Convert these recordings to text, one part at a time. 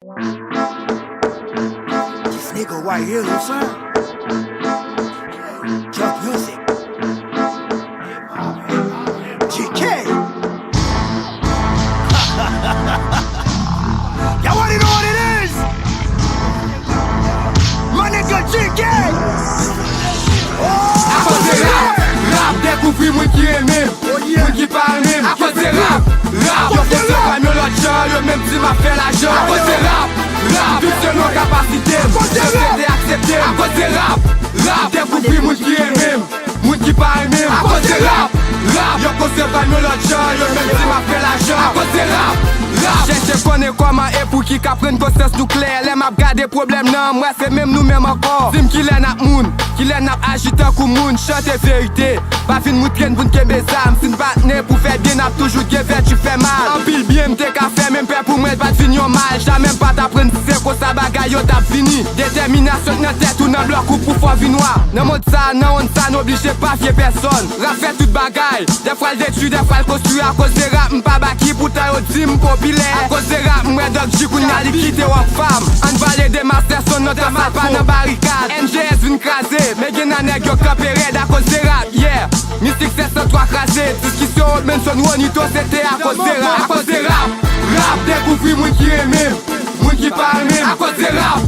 This nigga right here, you son. Jump music. GK. Y'all wanna know what it is? My nigga GK. A cause rap, découvri moun ki remem, moun ki pa remem. A cause rap, yo fose fami lot jan, yo menm si ma fe la jan. A cause rap, viv selon kapasite, société accepte. A cause rap, découvri moun ki remem, moun ki pa remem. A cause rap, yo fose fami lot jan, yo menm si ma fe la jan. A cause rap, cherche konen koman e pou ki ka pren konsens nou kler. Lè map gade problem nan mwen se mèm nou mèm ankor. Dim ki lè nap moun, ki lè nap agite kou moun. Chante verite, pa fin moutren pou n'kebe zam. Sin batne pou fè bien nap toujou ge vet tu fè mal. An pil bien mte ka fè mèm pè pou mwen bat fin yon mal. Jamèm pat apren si se ko sa bagay yo tap fini. Determinasyon nan tèt ou nan blok ou pou fò vinwa. Nan mod sa, nan on sa, n'oblige pa fye person. Rap fè tout bagay, de fwa l'detu, de fwa l'kostru. A cause de rap m'pa baki pou ta yo dim popile. A cause de rap mwen dok jikou n'a li kite wak fam. An vale de master son not a sat pa nan barikad. NGS vin krasé, me gen nan neg yo kapere. A cause de rap, yeah, Mystic 703 krasé. Tout ki se old men son wonito c'était a cause de rap. A cause de rap, découvri moun ki remem, moun ki pa remem. A cause de rap,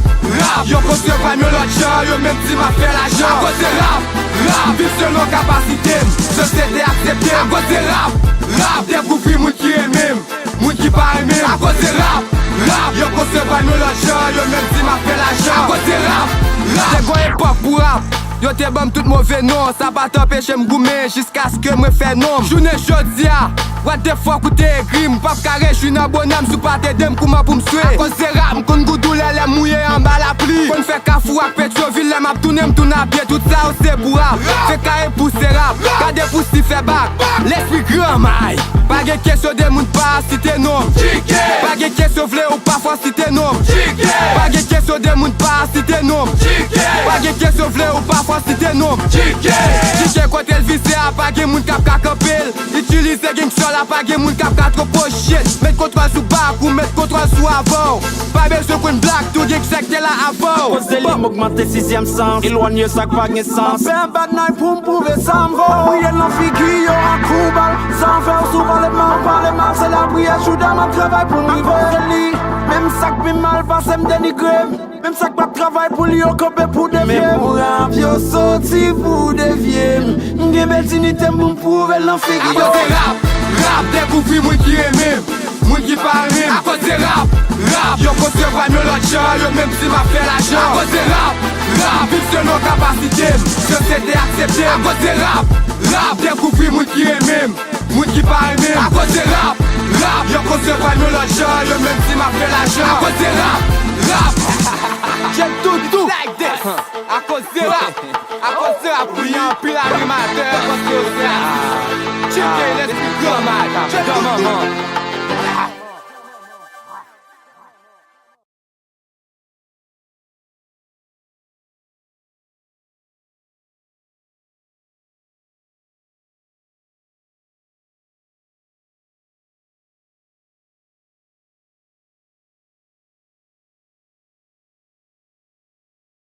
yo konse fami lot jan, yo menm si ma fe la jan. A cause de rap, viv selon kapasite, société accepte. A cause de rap, découvri moun ki remem, moun ki pa remem. A cause de rap, yo konse fami lot jan, yo menm si ma fe la jan. A cause de rap, se kon epok pou rap. Yo te bam tout mauvais non, sa pa t'empêche m'goumen jusqu'à ce que me fè nom. Journée jodia, what the fuck ou te grim. Pap kare, j'suis nan bonam, sou pa te dem kouman pou m'swe. A cause de rap, m'kon goudou lè lè mouye en bas la pli. Kon fè kafou ak Petroville, lè m'ap toune m'toune a pied. Tout ça ou se pou rap, fè kare pou se rap. Kade pou si fè bak, l'esprit grand maille. Pa ge kesyo de moun pa si te nom. Pa ge kesyo vle ou pa fwa si te nom. Pa ge kesyo de moun pa si te nom. Pa ge kesyo vle ou pa fwa si te nom. Jike kote el vise a pa ge moun kap kakopel. Utilize gen ksol a pa ge moun kap katropo shit. Met kontrol sou bak ou met kontrol sou avon. Pa beso kwen blak tout gen ksekte la avon. Cause de li m'augmente 6e sens, éloigné ça pa gen sens. Fè un bad night pou m'prouve sa m'vo. Ouye nan figi yo an koubal. San fè ou sou parle mal, c'est la prière, j'ou dans ma travail pour m'rive. Même sac pi mal passe m'denigre. Même sac pas travail pour li yo kope pour devye. Mais pour rap yo sorti pour devye. M'gen bel tinite m'prouve l'an figi yo. A cause de rap, découvri moun ki remem, moun ki pa remem. A cause de rap, yo konse fami lot jan, yo menm si ma fe la jan. A cause de rap, viv selon kapasite, société accepte. A cause de rap, découvri moun ki remem, moun ki pa remem. A cause de rap, yo konse fami lot jan, yo menm si ma fe la jan. A cause de rap, j'aime tout like this. A cause de rap, brillant pile animateur, parce que c'est GK, l'esprit grand mal.